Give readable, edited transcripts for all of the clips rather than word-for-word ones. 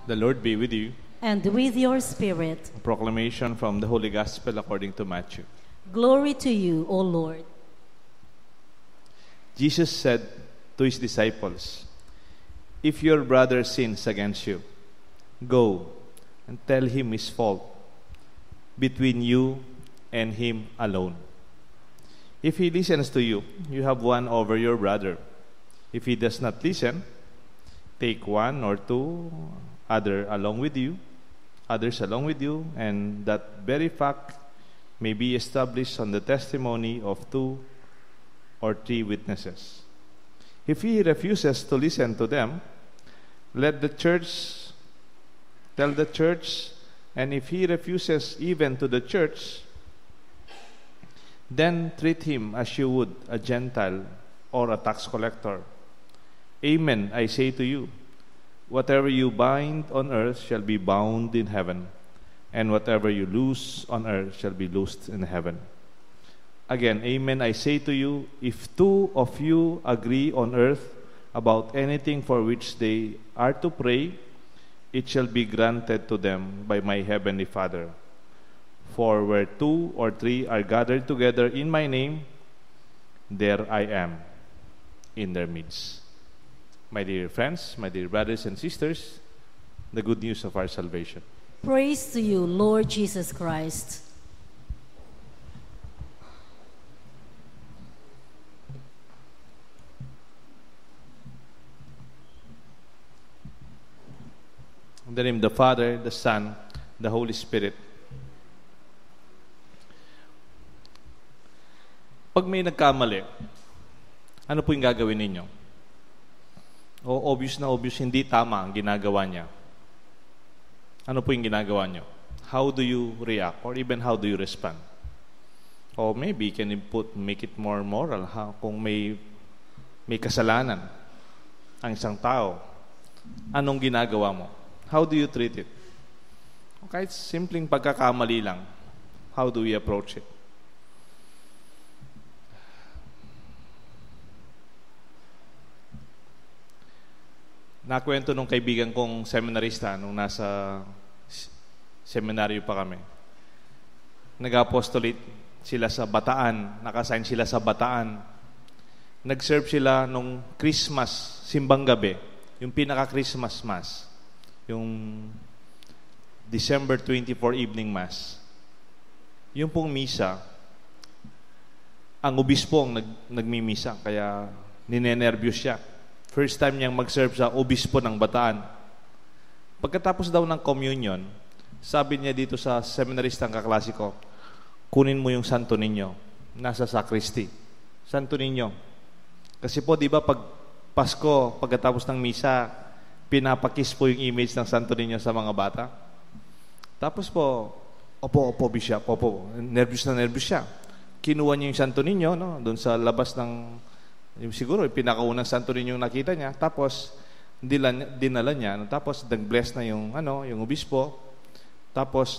The Lord be with you. And with your spirit. A proclamation from the Holy Gospel according to Matthew. Glory to you, O Lord. Jesus said to his disciples, "If your brother sins against you, go and tell him his fault between you and him alone. If he listens to you, you have won over your brother. If he does not listen, take one or two others along with you, and that very fact may be established on the testimony of 2 or 3 witnesses. If he refuses to listen to them, tell the church, and if he refuses even to the church, then treat him as you would a Gentile or a tax collector. Amen, I say to you, whatever you bind on earth shall be bound in heaven, and whatever you loose on earth shall be loosed in heaven. Again, amen, I say to you, if 2 of you agree on earth about anything for which they are to pray, it shall be granted to them by my heavenly Father. For where 2 or 3 are gathered together in my name, there I am in their midst." My dear friends, my dear brothers and sisters, the good news of our salvation. Praise to you, Lord Jesus Christ. In the name of the Father, the Son, the Holy Spirit. Pag may nagkamali, ano po yung gagawin ninyo? O obvious na obvious, hindi tama ang ginagawa niya. Ano po yung ginagawa niyo? How do you react? Or even how do you respond? Or maybe can you make it more moral, kung may kasalanan ang isang tao, anong ginagawa mo? How do you treat it? Kahit simpleng pagkakamali lang, how do we approach it? Nakwento nung kaibigan kong seminarista nung nasa seminaryo pa kami. Nag-apostolate sila sa Bataan, nakasign sila sa Bataan. Nag-serve sila nung Christmas, simbang gabi, yung pinaka-Christmas Mass, yung December 24 evening Mass. Yung pong misa, ang obispo ang nagmimisa, kaya ninenervyos siya. First time niyang mag-serve sa obispo ng Bataan. Pagkatapos daw ng communion, sabi niya dito sa seminaristang kaklase ko, kunin mo yung santo ninyo, nasa sacristy. Santo ninyo. Kasi po, di ba, pag Pasko, pagkatapos ng misa, pinapakis po yung image ng santo ninyo sa mga bata. Tapos po, opo, bishop, opo, nervous siya. Kinuha niya yung santo ninyo, no, doon sa labas ng, siguro, pinakaunang santo ninyo nakita niya. Tapos, dinala niya. Tapos, nag-bless na yung obispo. Tapos,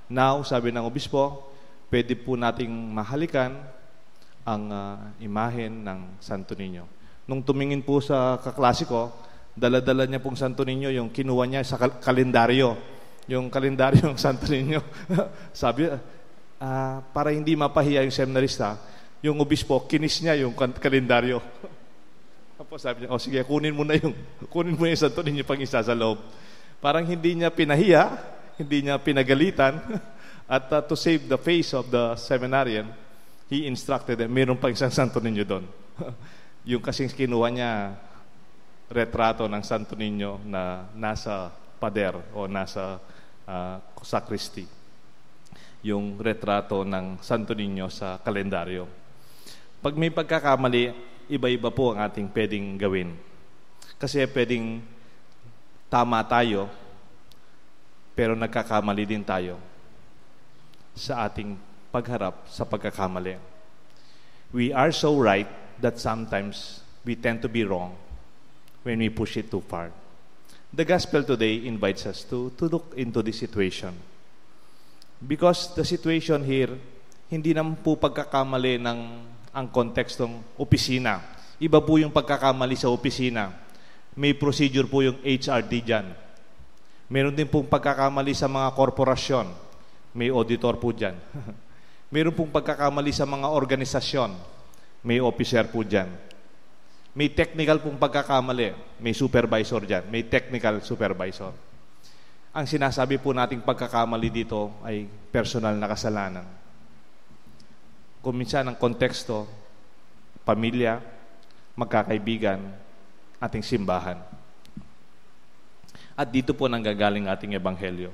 now, sabi ng obispo, pwede po nating mahalikan ang imahen ng santo ninyo. Nung tumingin po sa kaklase ko, dala-dala niya pong santo ninyo, yung kinuha niya sa kalendaryo. Yung kalendaryo ng santo ninyo. Sabi, para hindi mapahiya yung seminarista, yung obispo, kinis niya yung kalendaryo. Tapos sabi niya, sige, kunin mo yung santo ninyo pang isa sa loob. Parang hindi niya pinahiya, hindi niya pinagalitan, at to save the face of the seminarian, he instructed them, mayroon pang isang santo ninyo doon. Yung kasing kinuha niya, retrato ng santo ninyo na nasa pader o nasa sacristy. Yung retrato ng santo ninyo sa kalendaryo. Pag may pagkakamali, iba-iba po ang ating pwedeng gawin. Kasi pwedeng tama tayo, pero nagkakamali din tayo sa ating pagharap sa pagkakamali. We are so right that sometimes we tend to be wrong when we push it too far. The gospel today invites us to look into this situation. Because the situation here, hindi naman po pagkakamali ng ang kontekstong opisina. Iba po yung pagkakamali sa opisina. May procedure po yung HRD dyan. Meron din pong pagkakamali sa mga korporasyon. May auditor po dyan. Meron pong pagkakamali sa mga organisasyon. May officer po dyan. May technical pong pagkakamali. May supervisor dyan. May technical supervisor. Ang sinasabi po nating pagkakamali dito ay personal na kasalanan. Kung minsan ang konteksto, pamilya, magkakaibigan, ating simbahan. At dito po nanggagaling ating ebanghelyo.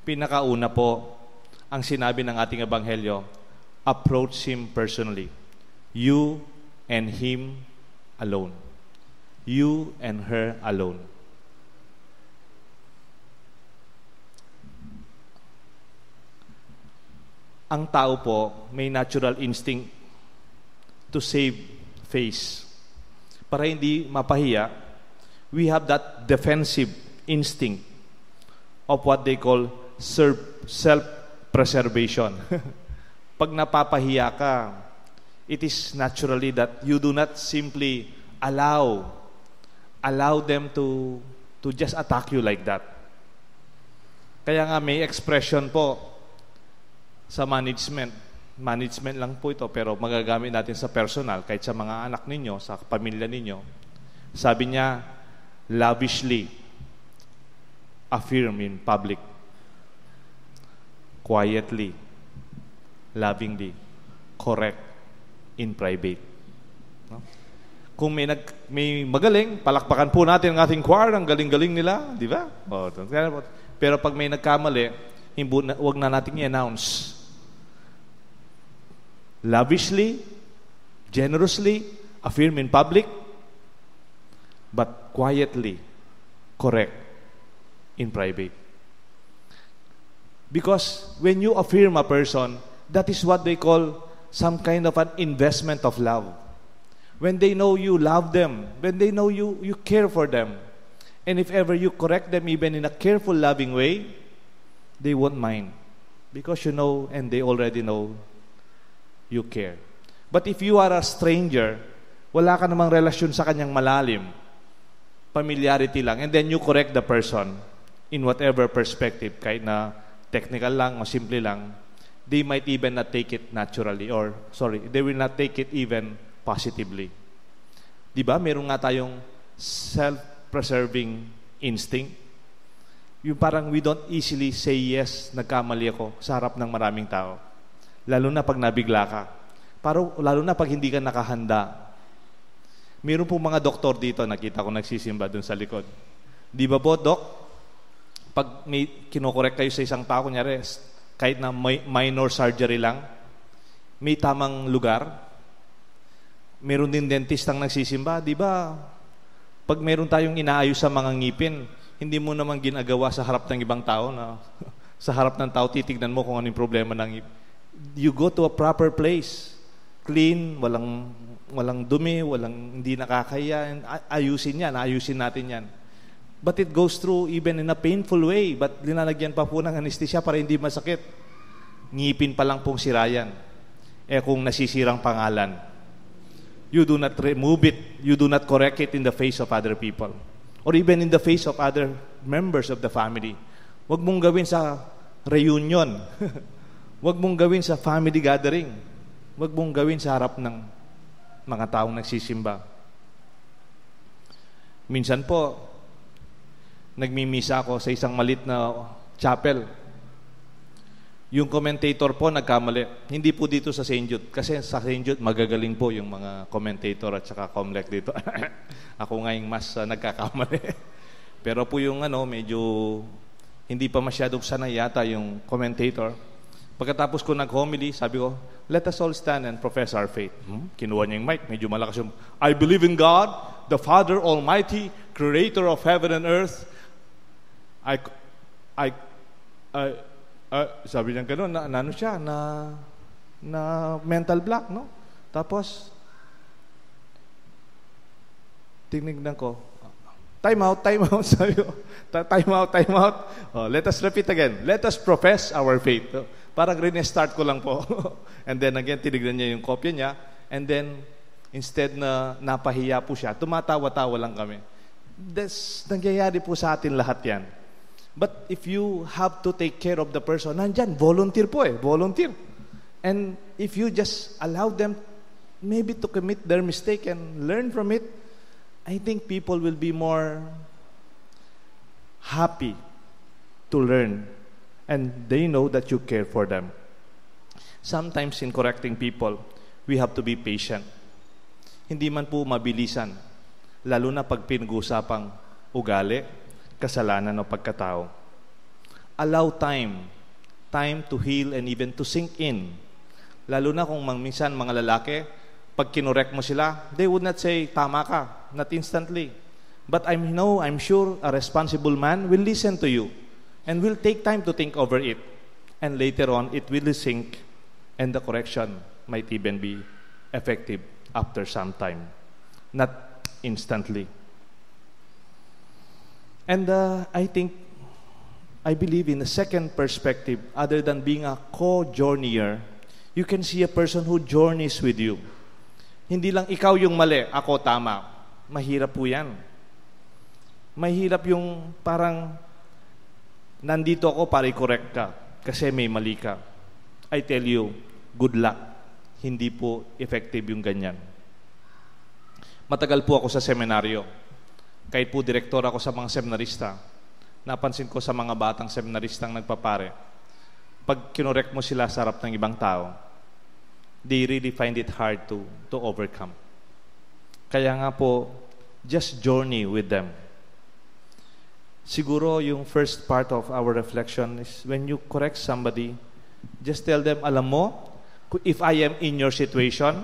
Pinakauna po, ang sinabi ng ating ebanghelyo, approach Him personally. You and Him alone. You and her alone. Ang tao po may natural instinct to save face. Para hindi mapahiya, we have that defensive instinct of what they call self-preservation. Pag napapahiya ka, it is naturally that you do not simply allow them to just attack you like that. Kaya nga may expression po sa management lang po ito, pero magagamit natin sa personal, kahit sa mga anak ninyo, sa pamilya ninyo. Sabi niya, lavishly affirm in public, quietly, lovingly, correct in private. No? Kung may magaling, palakpakan po natin ang ating choir, ang galing-galing nila, di ba? Pero pag may nagkamali, huwag na nating i-announce. Lavishly, generously, affirm in public, but quietly, correct in private. Because when you affirm a person, that is what they call some kind of an investment of love. When they know you love them, when they know you care for them, and if ever you correct them even in a careful, loving way, they won't mind. Because you know and they already know you care. But if you are a stranger, wala ka namang relasyon sa kanyang malalim, familiarity lang, and then you correct the person in whatever perspective, kahit na technical lang o simple lang, they might even not take it naturally, they will not take it even positively. Diba? Meron nga tayong self-preserving instinct. Yung parang we don't easily say yes, nagkamali ako sa harap ng maraming tao. Lalo na pag nabigla ka. Lalo na pag hindi ka nakahanda. Meron pong mga doktor dito, nakita ko nagsisimba dun sa likod. Di ba po, Dok? Pag may kinokorek kayo sa isang tao, kunyari, kahit na minor surgery lang, may tamang lugar. Meron din dentist ang nagsisimba. Di ba? Pag meron tayong inaayos sa mga ngipin, hindi mo naman ginagawa sa harap ng ibang tao na sa harap ng tao, titignan mo kung ano yung problema ng ngipin. You go to a proper place, clean, walang dumi, hindi nakakaya, ayusin natin yan. But it goes through even in a painful way, but linalagyan pa po ng anesthesia para hindi masakit. Ngipin pa lang pong sirayan. Kung nasisirang pangalan, you do not remove it, you do not correct it in the face of other people, or even in the face of other members of the family. Huwag mong gawin sa reunion. Huwag mong gawin sa family gathering. Huwag mong gawin sa harap ng mga taong nagsisimba. Minsan po, nagmimisa ako sa isang malit na chapel. Yung commentator po nagkamali. Hindi po dito sa St. Jude. Kasi sa St. Jude, magagaling po yung mga commentator at saka comlec dito. Ako nga yung mas nagkakamali. Pero po yung medyo hindi pa masyadong sanay yata yung commentator. Pagkatapos ko nag-homily, sabi ko, let us all stand and profess our faith. Kinuha niya yung mic, medyo malakas yung, I believe in God, the Father Almighty, Creator of heaven and earth. Sabi niya gano'n, ano siya, na mental block, no? Tapos, tinignan ko, time out, sabi ko, time out. Let us repeat again. Let us profess our faith. Parang rin-start ko lang po. And then again, tinignan niya yung kopya niya. And then, instead na napahiya po siya, tumatawa-tawa lang kami. Nangyayari po sa atin lahat yan. But if you have to take care of the person, nandyan, volunteer po volunteer. And if you just allow them maybe to commit their mistake and learn from it, I think people will be more happy to learn. And they know that you care for them. Sometimes in correcting people, we have to be patient. Hindi man po mabilisan, lalo na pag pinag-usapang ugali, kasalanan o pagkatao. Allow time to heal and even to sink in. Lalo na kung minsan mga lalaki, pag kinorek mo sila, they would not say, tama ka, not instantly. But I'm sure a responsible man will listen to you and will take time to think over it. And later on, it will sink and the correction might even be effective after some time, not instantly. And I believe in a second perspective, other than being a co-journeyer, you can see a person who journeys with you. Hindi lang ikaw yung mali, ako tama. Mahirap po yan. Mahirap yung parang nandito ako para i-correct ka kasi may mali ka. I tell you, good luck. Hindi po effective yung ganyan. Matagal po ako sa seminaryo. Kahit po direktor ako sa mga seminarista, napansin ko sa mga batang seminaristang nagpapare, pag kinorek mo sila sa harap ng ibang tao, they really find it hard to overcome. Kaya nga po, just journey with them. Siguro yung first part of our reflection is when you correct somebody, just tell them, alam mo, if I am in your situation,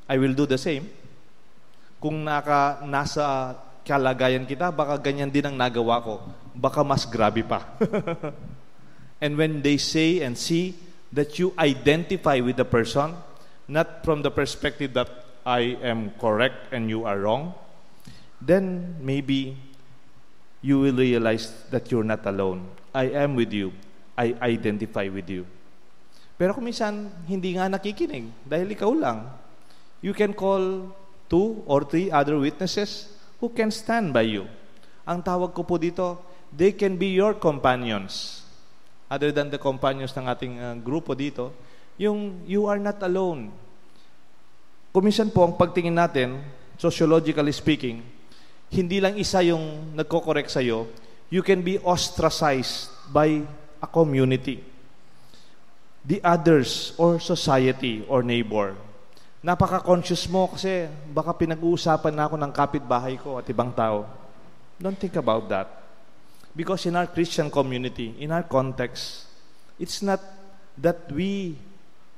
I will do the same. Kung nasa kalagayan kita, baka ganyan din ang nagawa ko. Baka mas grabe pa. And when they say and see that you identify with the person, not from the perspective that I am correct and you are wrong, then maybe you will realize that you're not alone. I am with you. I identify with you. Pero kung minsan, hindi nga nakikinig dahil ikaw lang, you can call 2 or 3 other witnesses who can stand by you. Ang tawag ko po dito, they can be your companions. Other than the companions ng ating grupo dito, yung you are not alone. Kung minsan po, ang pagtingin natin, sociologically speaking, hindi lang isa yung nagko-correct sa'yo, you can be ostracized by a community. The others or society or neighbor. Napaka-conscious mo kasi baka pinag-uusapan na ako ng kapitbahay ko at ibang tao. Don't think about that. Because in our Christian community, in our context, it's not that we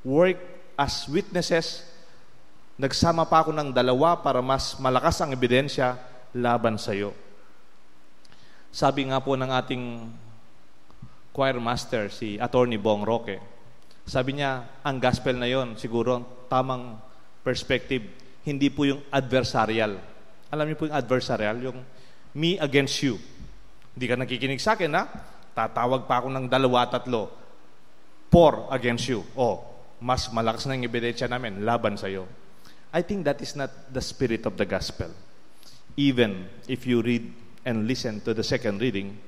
work as witnesses. Nagsama pa ako ng 2 para mas malakas ang ebidensya laban sa'yo. Sabi nga po ng ating choir master, si Attorney Bong Roque, sabi niya, ang gospel na yon siguro tamang perspective, hindi po yung adversarial. Alam niyo po yung adversarial, yung me against you. Hindi ka nakikinig sa akin, ha? Tatawag pa ako ng 2-3, 4 against you. Mas malakas na yung ebidensya namin, laban sa'yo. I think that is not the spirit of the gospel. Even if you read and listen to the second reading,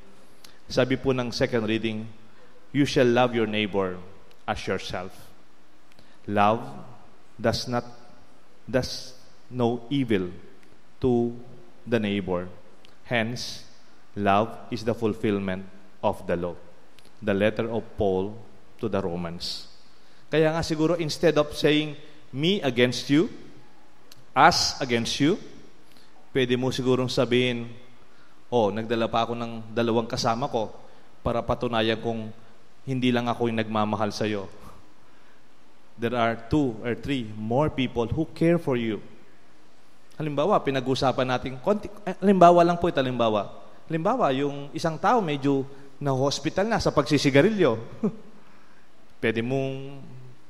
sabi po ng second reading, you shall love your neighbor as yourself. Love does no evil to the neighbor. Hence, love is the fulfillment of the law. The letter of Paul to the Romans. Kaya nga siguro instead of saying me against you, us against you, pwede mo sigurong sabihin, nagdala pa ako ng 2 kasama ko para patunayan kong hindi lang ako yung nagmamahal sa'yo. There are 2 or 3 more people who care for you. Halimbawa, pinag-usapan natin, halimbawa lang po ito, halimbawa, yung isang tao medyo na-hospital na sa pagsisigarilyo. Pwede mong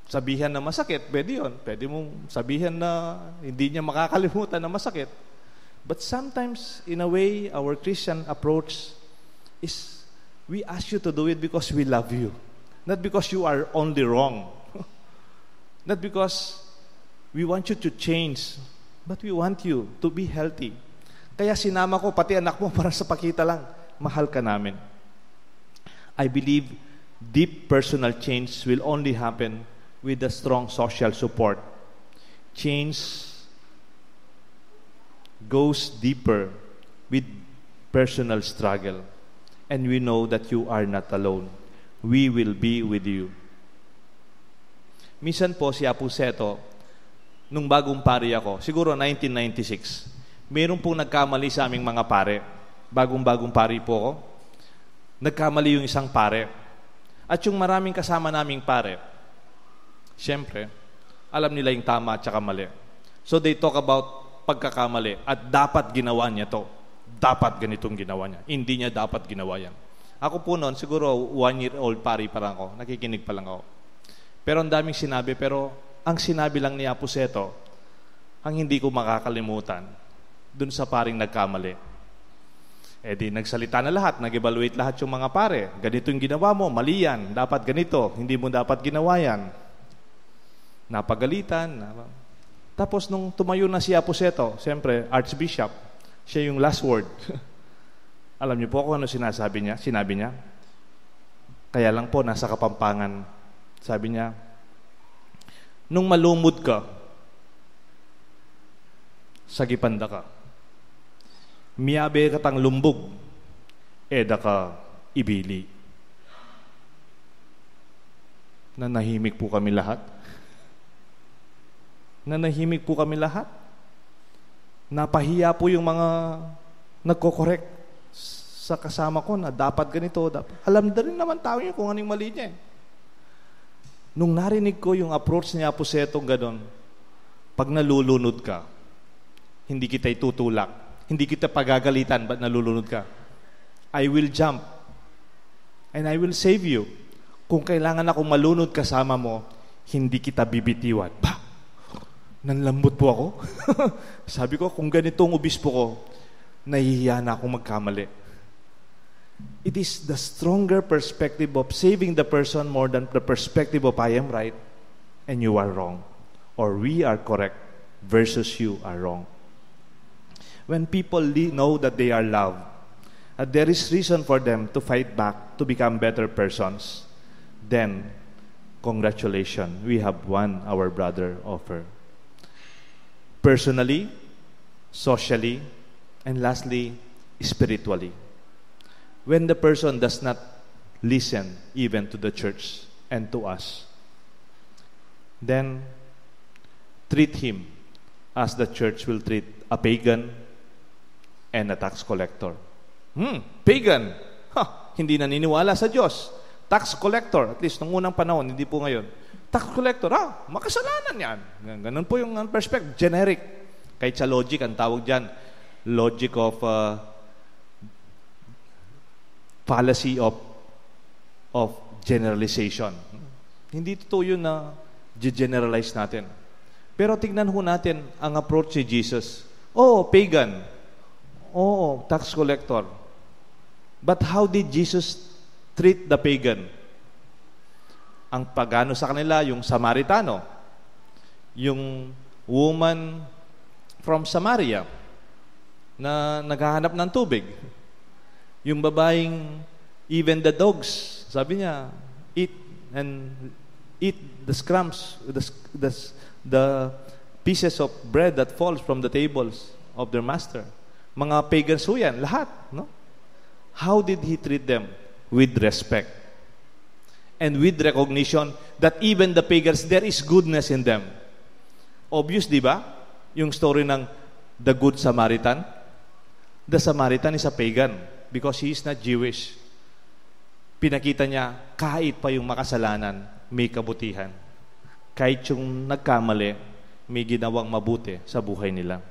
sabihan na masakit, pwede yun. Pwede mong sabihan na hindi niya makakalimutan na masakit. But sometimes, in a way, our Christian approach is we ask you to do it because we love you. Not because you are only wrong. Not because we want you to change, but we want you to be healthy. Kaya sinama ko, pati anak mo, para sa pakita lang, mahal ka namin. I believe deep personal change will only happen with a strong social support. Change goes deeper with personal struggle. And we know that you are not alone. We will be with you. Minsan po si Apuseto, nung bagong pari ako, siguro 1996, mayroon pong nagkamali sa aming mga pare. Bagong-bagong pari po ako. Nagkamali yung isang pare. At yung maraming kasama naming pare, siyempre, alam nila yung tama at saka mali. So they talk about pagkakamali at dapat ginawa niya to. Dapat ganitong ginawa niya. Hindi niya dapat ginawa yan. Ako po noon, siguro 1-year-old pari pa lang ako. Nakikinig pa lang ako. Pero ang daming sinabi, pero ang sinabi lang ni Apuseto, ang hindi ko makakalimutan, dun sa paring nagkamali. Eh di nagsalita na lahat, nag-evaluate lahat yung mga pare. Ganito yung ginawa mo, mali yan. Dapat ganito, hindi mo dapat ginawa yan. Napagalitan. Tapos nung tumayo na si Apuseto, siyempre, Archbishop, siya yung last word. Alam niyo po kung ano sinasabi niya? Sinabi niya, kaya lang po, nasa Kapampangan. Sabi niya, nung malumod ka, sagipanda ka. Miyabe katang lumbog, eda ka ibili. Nanahimik po kami lahat. Nanahimik po kami lahat. Napahiya po yung mga nagko-correct sa kasama ko na dapat ganito. Dapat. Alam na rin naman tao yun kung anong mali niya. Nung narinig ko yung approach niya Apusetong ganon, pag nalulunod ka, hindi kita itutulak. Hindi kita pagagalitan, ba't nalulunod ka? I will jump and I will save you. Kung kailangan akong malunod kasama mo, hindi kita bibitiwan. Bah! Nanlambot po ako. Sabi ko, kung ganitong obispo ko, nahihiya na akong magkamali. It is the stronger perspective of saving the person more than the perspective of I am right and you are wrong. Or we are correct versus you are wrong. When people know that they are loved, there is reason for them to fight back to become better persons, then congratulations, we have won our brother offer. Personally, socially, and lastly, spiritually. When the person does not listen even to the church and to us, then treat him as the church will treat a pagan and a tax collector. Pagan. Hindi naniniwala sa Diyos. Tax collector, at least nung unang panahon, hindi po ngayon. Tax collector, makasalanan yan. Ganun po yung perspective. Generic. Kahit sa logic, ang tawag dyan, logic of fallacy of generalization. Hindi totoo yun na generalize natin. Pero tignan ho natin ang approach ni Jesus. Pagan. Tax collector. But how did Jesus treat the pagan? Ang pagano sa kanila, yung Samaritano, yung woman from Samaria na naghahanap ng tubig, yung babaeng, even the dogs, sabi niya, eat the scraps, the pieces of bread that falls from the tables of their master. Mga pagans ho yan, lahat. No? How did he treat them? With respect. And with recognition that even the pagans, there is goodness in them. Obvious, di ba? Yung story ng the Good Samaritan. The Samaritan is a pagan because he is not Jewish. Pinakita niya, kahit pa yung makasalanan, may kabutihan. Kahit yung nagkamali, may ginawang mabuti sa buhay nila.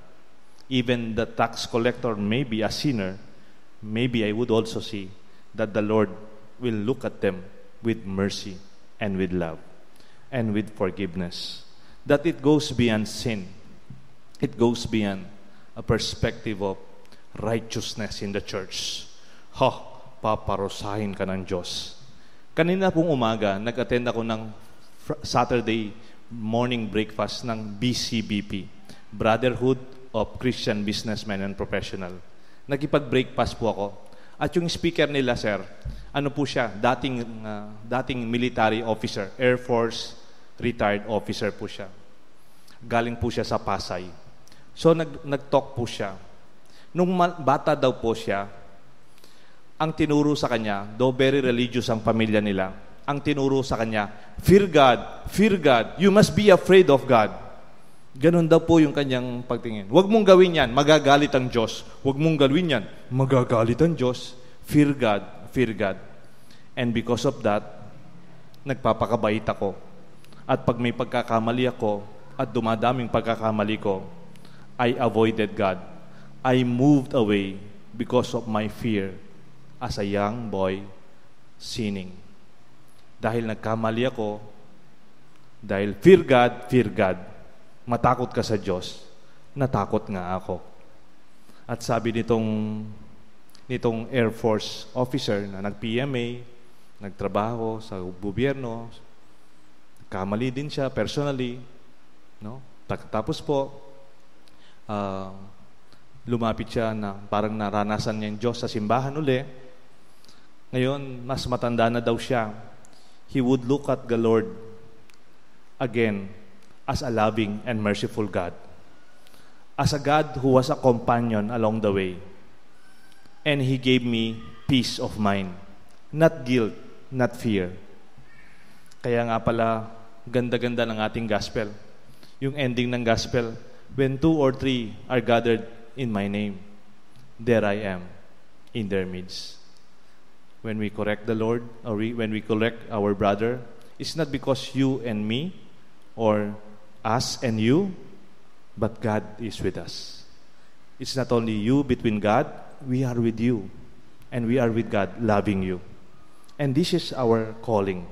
Even the tax collector may be a sinner, maybe I would also see that the Lord will look at them with mercy and with love and with forgiveness. That it goes beyond sin. It goes beyond a perspective of righteousness in the church. Paparusahin ka ng Diyos. Kanina pong umaga, nag-attend ako ng Saturday morning breakfast ng BCBP, Brotherhood of Christian Businessmen and Professional. Nakipag-breakfast po ako. At yung speaker nila, sir, Ano po siya? Dating military officer, Air Force retired officer po siya. Galing po siya sa Pasay. So nag-talk po siya. Nung bata daw po siya, ang tinuro sa kanya, though very religious ang pamilya nila, ang tinuro sa kanya, fear God, you must be afraid of God. Ganon daw po yung kanyang pagtingin. Huwag mong gawin yan, magagalit ang Diyos. Huwag mong gawin yan, magagalit ang Diyos. Fear God. And because of that, nagpapakabait ako. At pag may pagkakamali ako, at dumadaming pagkakamali ko, I avoided God. I moved away because of my fear as a young boy sinning. Dahil nagkamali ako, dahil fear God, matakot ka sa Diyos, natakot nga ako. At sabi nitong Air Force officer na nag-PMA, nagtrabaho sa gobyerno, kamali din siya personally, no? Tapos po, lumapit siya na parang naranasan niya yung Diyos sa simbahan uli. Ngayon, mas matanda na daw siya. He would look at the Lord again as a loving and merciful God. As a God who was a companion along the way. And He gave me peace of mind. Not guilt, not fear. Kaya nga pala, ganda-ganda ng ating gospel. Yung ending ng gospel, when 2 or 3 are gathered in my name, there I am in their midst. When we correct the Lord, or when we correct our brother, it's not because you and me, or us and you, but God is with us. It's not only you between God, we are with you. And we are with God, loving you. And this is our calling.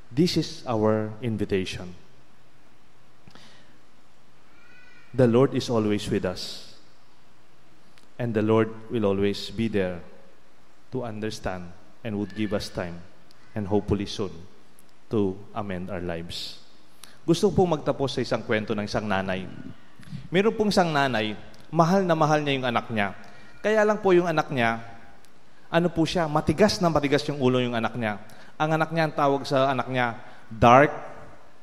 This is our invitation. The Lord is always with us. And the Lord will always be there to understand and would give us time and hopefully soon to amend our lives. Gusto pong magtapos sa isang kwento ng isang nanay. Meron pong isang nanay, mahal na mahal niya yung anak niya. Kaya lang po yung anak niya, ano po siya, matigas na matigas yung ulo yung anak niya. Ang anak niya, ang tawag sa anak niya, dark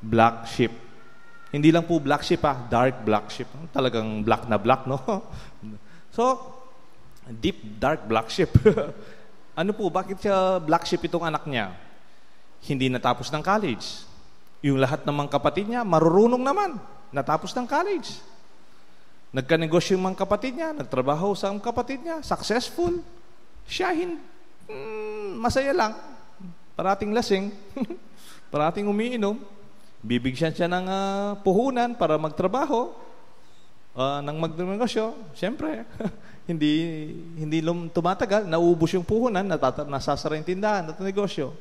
black sheep. Hindi lang po black sheep dark black sheep. Talagang black na black, no? So, deep dark black sheep. Ano po, bakit siya black sheep itong anak niya? Hindi natapos ng college. Yung lahat ng mga kapatid niya, marurunong naman. Natapos ng college. Nagkanegosyo yung mga kapatid niya, nagtrabaho sa mga kapatid niya, successful. Siya, masaya lang. Parating lasing. Parating umiinom. Bibigyan siya ng puhunan para magtrabaho. Nang magnegosyo. Siyempre, hindi tumatagal. Nauubos yung puhunan, nasasara yung tindahan at negosyo.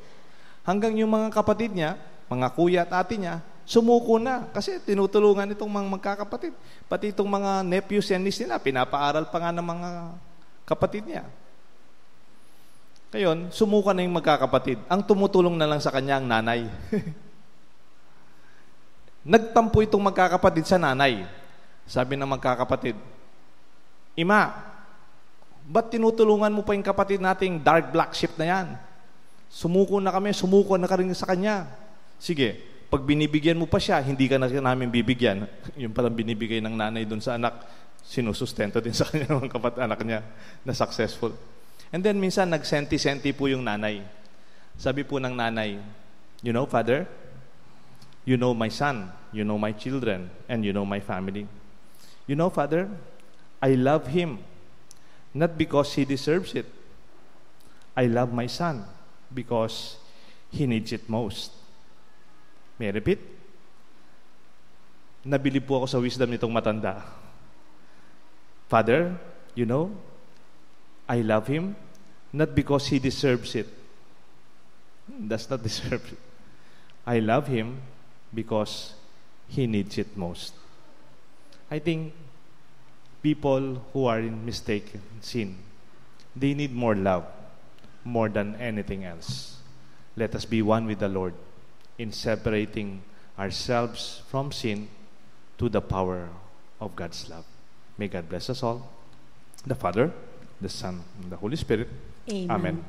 Hanggang yung mga kapatid niya, mga kuya at ate niya, sumuko na. Kasi tinutulungan itong mga magkakapatid. Pati itong mga nephews and niece nila, pinapaaral pa nga ng mga kapatid niya. Ngayon, sumuko na yung magkakapatid. Ang tumutulong na lang sa kanya ang nanay. Nagtampo itong magkakapatid sa nanay. Sabi ng magkakapatid, Ima, ba't tinutulungan mo pa yung kapatid nating dark black sheep na yan? Sumuko na kami, sumuko na ka rin sa kanya. Sige, pag binibigyan mo pa siya, hindi ka na namin bibigyan. Yung palang binibigay ng nanay doon sa anak, sinusustento din sa kanya ng anak niya na successful. And then minsan nagsenti-senti po yung nanay. Sabi po ng nanay, you know, Father, you know my son, you know my children, and you know my family. You know, Father, I love him, not because he deserves it. I love my son because he needs it most. May I repeat? Nabili po ako sa wisdom nitong matanda. Father, you know, I love him not because he deserves it. Does not deserve it. I love him because he needs it most. I think people who are in mistaken sin, they need more love more than anything else. Let us be one with the Lord in separating ourselves from sin to the power of God's love. May God bless us all. The Father, the Son, and the Holy Spirit. Amen. Amen.